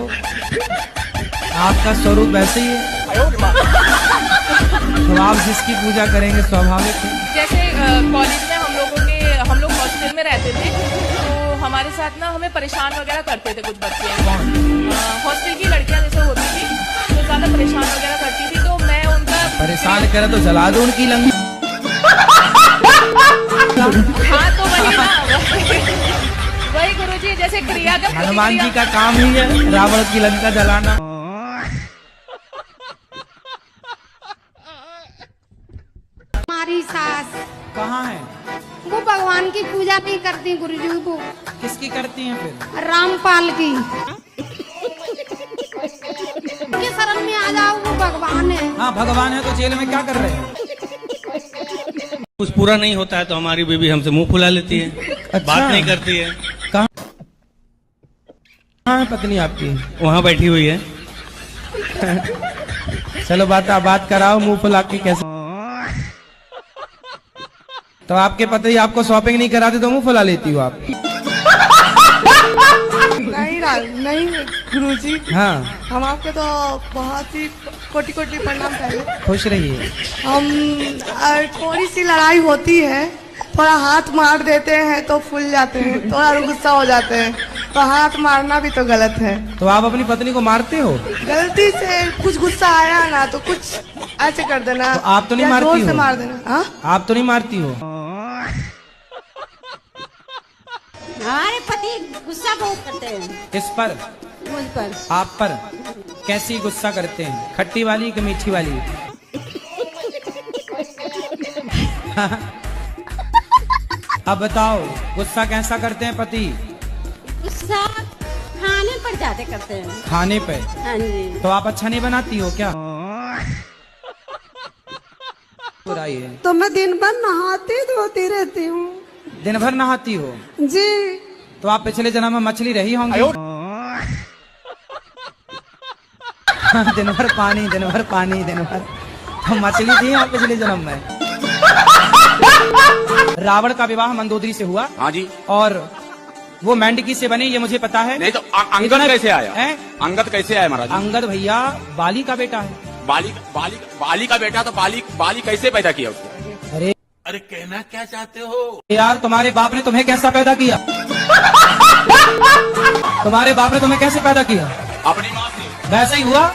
आपका स्वरूप वैसे ही है, तो आप जिसकी पूजा करेंगे स्वाभाविक है। जैसे कॉलेज में हम लोग हॉस्टल में रहते थे, तो हमारे साथ ना हमें परेशान वगैरह करते थे कुछ बच्चे। हॉस्टल की लड़कियां जैसे होती थी तो ज्यादा परेशान वगैरह करती थी, तो मैं उनका परेशान करे तो जला दो उनकी लंगी। हाँ तो वही ना, वही गुरुजी जैसे क्रिया का हनुमान जी का काम ही है रावण की लंका जलाना। हमारी सास कहाँ है? वो भगवान की पूजा नहीं करती गुरुजी। वो किसकी करती हैं फिर? रामपाल की। उनके शरण में आ जाओ, वो भगवान है। हाँ भगवान है तो जेल में क्या कर रहे हैं? कुछ पूरा नहीं होता है तो हमारी बीवी हमसे मुंह फुला लेती है। अच्छा। बात नहीं करती है। कहाँ है पत्नी आपकी? वहाँ बैठी हुई है। चलो बात कराओ, मुंह फुला के कैसे? तो आपके पति आपको शॉपिंग नहीं कराते तो मुंह फुला लेती हो आप? नहीं गुरुजी। हाँ हम आपके तो बहुत ही कोटि कोटि प्रणाम पहले। खुश रहिए। हम थोड़ी सी लड़ाई होती है, थोड़ा हाथ मार देते हैं तो फूल जाते हैं, थोड़ा गुस्सा हो जाते हैं, तो हाथ मारना भी तो गलत है। तो आप अपनी पत्नी को मारते हो? गलती से कुछ गुस्सा आया ना तो कुछ ऐसे कर देना। तो आप तो नहीं या मारती जोर हो? से मार देना। हाँ आप तो नहीं मारती हो? हमारे पति गुस्सा बहुत करते हैं। किस पर? मुझ पर। आप पर? कैसी गुस्सा करते हैं? खट्टी वाली कि मीठी वाली? अब बताओ गुस्सा कैसा करते हैं पति? गुस्सा खाने पर ज्यादा करते हैं। खाने पे? हाँ जी। तो आप अच्छा नहीं बनाती हो क्या? बुराई है। तो मैं दिन भर नहाती धोती रहती हूँ। दिन भर नहाती हो? जी। तो आप पिछले जन्म में मछली रही होंगी। दिन भर पानी दिन भर पानी दिन भर, तो मछली थी आप पिछले जन्म में। रावण का विवाह मंदोदरी से हुआ। हाँ जी। और वो मेंढकी से बनी, ये मुझे पता है। नहीं तो अंगद कैसे आया? अंगद कैसे आया महाराज? अंगद भैया बाली का बेटा है। बाली का बेटा तो बाली कैसे पैदा किया उसको? अरे कहना क्या चाहते हो यार? तुम्हारे बाप ने तुम्हें कैसा पैदा किया? तुम्हारे बाप ने तुम्हें कैसे पैदा किया? अपनी माँ से। वैसे ही हुआ?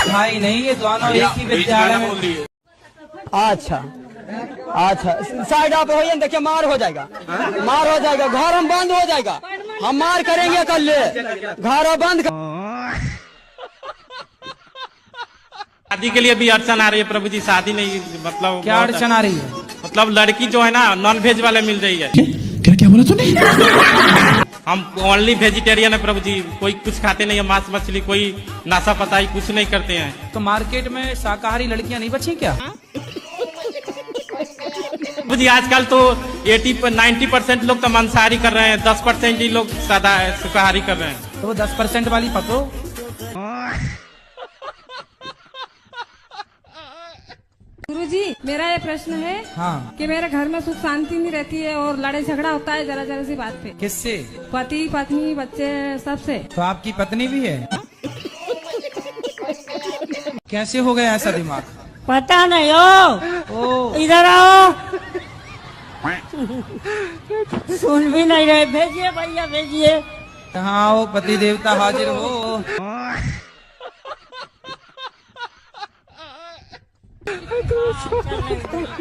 भाई नहीं, ये दोनों एक ही विद्यालय में। अच्छा साइड आप हो, देखिए मार हो जाएगा, मार हो जाएगा, घर हम बंद हो जाएगा, हम मार करेंगे कल, घर बंद। शादी के लिए भी अड़चन आ रही है प्रभु जी। शादी नहीं मतलब क्या अड़चन आ रही है? मतलब लड़की जो है ना नॉन वेज वाले मिल रही है। क्या बोला तूने? हम ओनली वेजिटेरियन है प्रभु जी, कोई कुछ खाते नहीं है, मांस मछली कोई नाशा पताई कुछ नहीं करते हैं। तो मार्केट में शाकाहारी लड़कियां नहीं बची क्या? प्रभु जी आजकल तो 90% लोग तो मांसाहारी कर रहे हैं, 10% ही लोग सादा शाकाहारी कर रहे हैं। तो वो 10% वाली पकड़ो। गुरुजी मेरा ये प्रश्न है कि मेरे घर में सुख शांति नहीं रहती है और लड़ाई झगड़ा होता है जरा जरा सी बात पे। किससे? पति पत्नी बच्चे सबसे। तो आपकी पत्नी भी है? कैसे हो गया ऐसा दिमाग? पता नहीं हो, इधर आओ। सुन भी नहीं रहे, भेजिए भैया भेजिए। हाँ वो पति देवता हाजिर हो।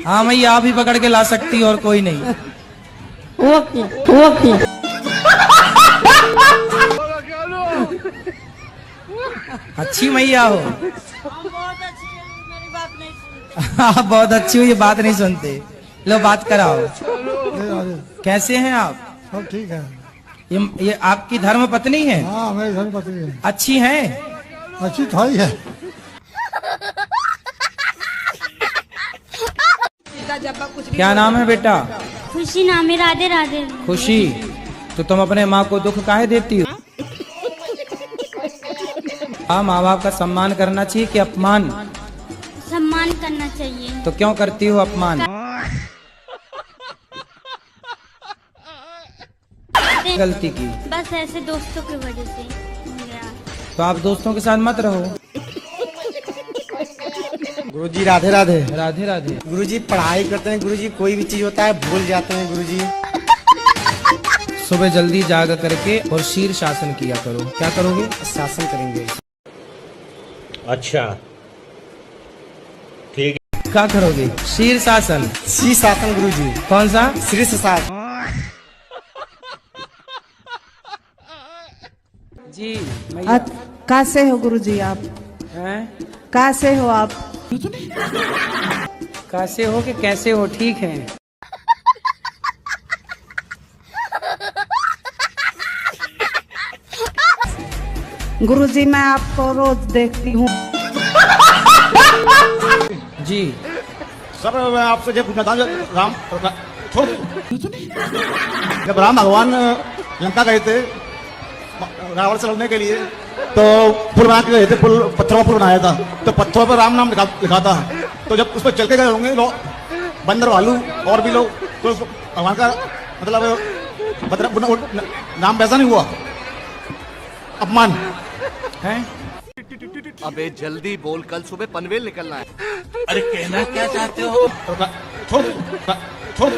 हाँ मैया आप ही पकड़ के ला सकती और कोई नहीं। Okay okay. अच्छी मैया हो। आप बहुत अच्छी हो, ये बात नहीं सुनते। लो बात कराओ। कैसे हैं आप? सब ठीक है। ये आपकी धर्म पत्नी है? हाँ मेरी धर्म पत्नी है। अच्छी है? अच्छी थोड़ी है। क्या नाम है बेटा? खुशी नाम है। राधे राधे। खुशी, तो तुम अपने माँ को दुख काहे देती हो? माँ बाप का सम्मान करना चाहिए कि अपमान? सम्मान करना चाहिए। तो क्यों करती हो अपमान? गलती की? बस ऐसे दोस्तों की वजह से। तो आप दोस्तों के साथ मत रहो। गुरुजी राधे राधे। राधे राधे। गुरुजी पढ़ाई करते हैं गुरुजी, कोई भी चीज होता है भूल जाते हैं गुरुजी। सुबह जल्दी जाग करके और शीर शासन किया करो। क्या करोगे? शासन करेंगे। अच्छा ठीक है। क्या करोगे? शीर शासन। शीर शासन गुरुजी। कौन सा? शीर्ष शासन। जी कैसे हो गुरुजी आप? हैं? कैसे हो आप? कैसे हो कि कैसे हो? ठीक है। गुरुजी मैं आपको रोज देखती हूँ। जी सर मैं आपसे ये पूछना था, राम छोड़ जब राम भगवान लंका गए थे रावण से लड़ने के लिए, तो पुल बना के गए थे, पुल पत्थरों पर बनाया था, तो पत्थरों पर राम नाम लिखा था। तो जब उस पर चल के गए होंगे लोग, बंदर भालू और भी लोग, तो भगवान का मतलब नाम वैसा नहीं हुआ, अपमान है। अबे जल्दी बोल, कल सुबह पनवेल निकलना है। अरे कहना क्या चाहते हो? छोड़ छोड़।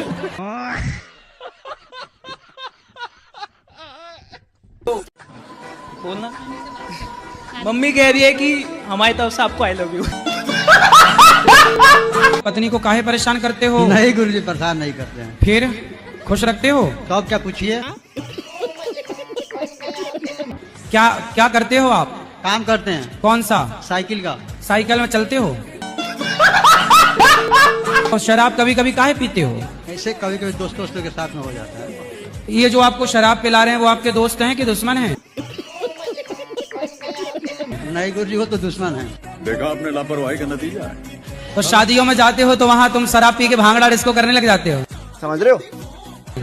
बोलना। मम्मी कह रही है कि हमारी तरफ से आपको आई लव यू। पत्नी को काहे परेशान करते हो? नहीं गुरुजी परेशान नहीं करते हैं। फिर खुश रखते हो? तो आप क्या पूछिए। क्या क्या करते हो आप? काम करते हैं। कौन सा? साइकिल का। साइकिल में चलते हो? और शराब कभी कभी काहे पीते हो? ऐसे कभी कभी दोस्तों के साथ में हो जाता है। ये जो आपको शराब पिला रहे हैं वो आपके दोस्त हैं कि दुश्मन हैं? नहीं गुरुजी वो तो दुश्मन है। देखा आपने लापरवाही का नतीजा है। तो शादियों में जाते हो तो वहाँ तुम शराब पी के भांगड़ा डिस्को करने लग जाते हो, समझ रहे हो?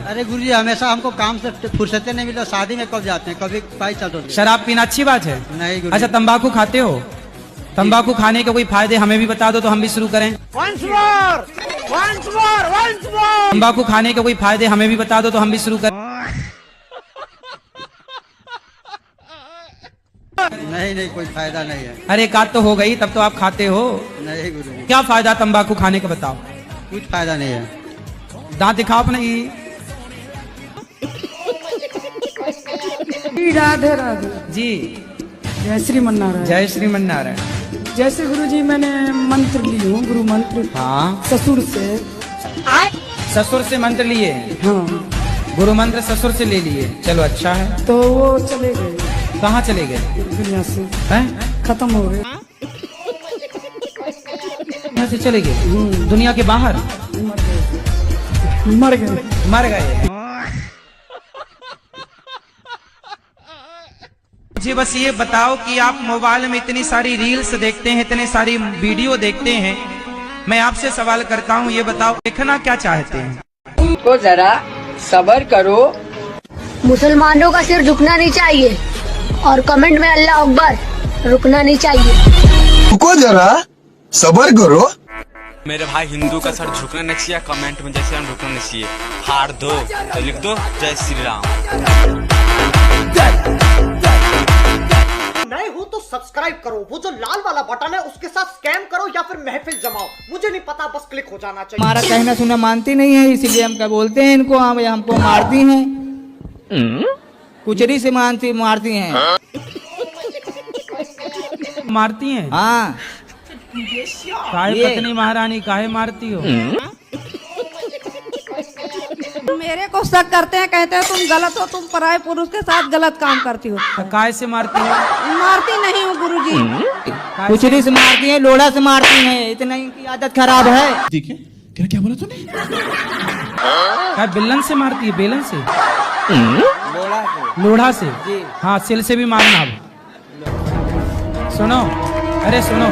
अरे गुरुजी हमेशा हमको काम से फुर्सतें नहीं मिलता, शादी में कब जाते हैं, कभी पाई चलते हैं। शराब पीना अच्छी बात है? नहीं गुरुजी। अच्छा तंबाकू खाते हो? तंबाकू खाने के कोई फायदे हमें भी बता दो तो हम भी शुरू करें। तंबाकू खाने के कोई फायदे हमें भी बता दो तो हम भी शुरू करें। नहीं कोई फायदा नहीं है। अरे एक आध तो हो गई, तब तो आप खाते हो। नहीं गुरुजी। क्या फायदा तंबाकू खाने का बताओ? कुछ फायदा नहीं है। दांत दिखाओ अपने। राधे राधे। जी जय श्रीमन नारायण। जय श्रीमन नारायण। जैसे गुरुजी मैंने मंत्र ली हूँ, गुरु मंत्र। हाँ ससुर से। ससुर से मंत्र लिए? हाँ गुरु मंत्र ससुर से ले लिए। चलो अच्छा है। तो वो चले गए। कहाँ चले गए? दुनिया से। हैं? खत्म हो गए। यहाँ से चले गए दुनिया के बाहर? मर गए। मर गए। मुझे बस ये बताओ कि आप मोबाइल में इतनी सारी रील्स देखते हैं, इतनी सारी वीडियो देखते हैं, मैं आपसे सवाल करता हूँ, ये बताओ देखना क्या चाहते हैं? तो जरा सब्र करो। मुसलमानों का सिर झुकना नहीं चाहिए और कमेंट में अल्लाह अकबर रुकना नहीं चाहिए। रुको जरा सब्र करो। मेरे भाई हिंदू का सर झुकना नहीं चाहिए, कमेंट में जैसे हम रुकना नहीं चाहिए। हार दो तो लिख दो जय श्री राम। नए हो तो सब्सक्राइब करो, वो जो लाल वाला बटन है उसके साथ स्कैम करो या फिर महफिल जमाओ, मुझे नहीं पता, बस क्लिक हो जाना चाहिए। हमारा कहना सुना मानती नहीं है, इसीलिए हम क्या बोलते हैं इनको, हमको मारती हैं, कुचरी से मारती हैं। मारती हैं? हाँ। काहे पत्नी महारानी काहे मारती हो? मेरे को शक करते हैं, कहते हैं तुम गलत हो, तुम पराये पुरुष के साथ गलत काम करती हो। काहे से मारती हो? मारती नहीं हूँ गुरुजी। कुचरी से मारती हैं, लोढ़ा से मारती हैं, इतना इनकी आदत खराब है। ठीक है, क्या बोला तूने? काय बेलन से मारती है? बेलन से? लोढ़ा से? हाँ, सिल से भी मारना। अब सुनो, अरे सुनो,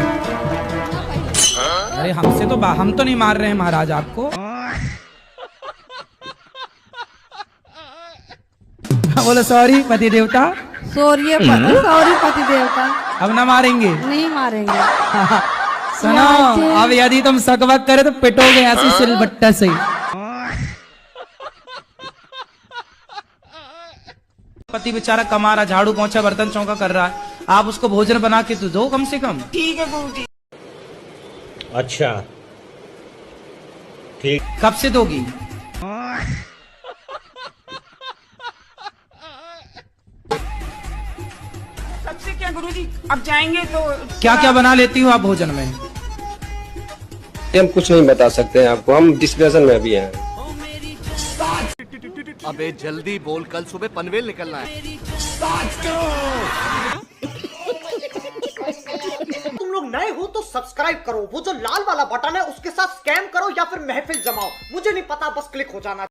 अरे हमसे तो हम तो नहीं मार रहे हैं महाराज आपको। बोलो सॉरी पति देवता। सॉरी पति देवता। अब ना मारेंगे? नहीं मारेंगे। सुनो, अब यदि तुम सकवक करे तो पिटोगे ऐसी सिलबट्टा से। पति बेचारा कमा रहा, झाड़ू पोंछा बर्तन चौका कर रहा है, आप उसको भोजन बना के तो दो कम से कम। ठीक है गुरुजी। अच्छा ठीक। कब से दोगी? सबसे क्या गुरुजी, अब जाएंगे तो क्या क्या बना लेती हो आप भोजन में? हम कुछ नहीं बता सकते हैं आपको, हम डिस्कशन में अभी हैं। अबे जल्दी बोल, कल सुबह पनवेल निकलना है। तुम लोग नए हो तो सब्सक्राइब करो, वो जो लाल वाला बटन है उसके साथ स्कैम करो या फिर महफिल जमाओ, मुझे नहीं पता, बस क्लिक हो जाना।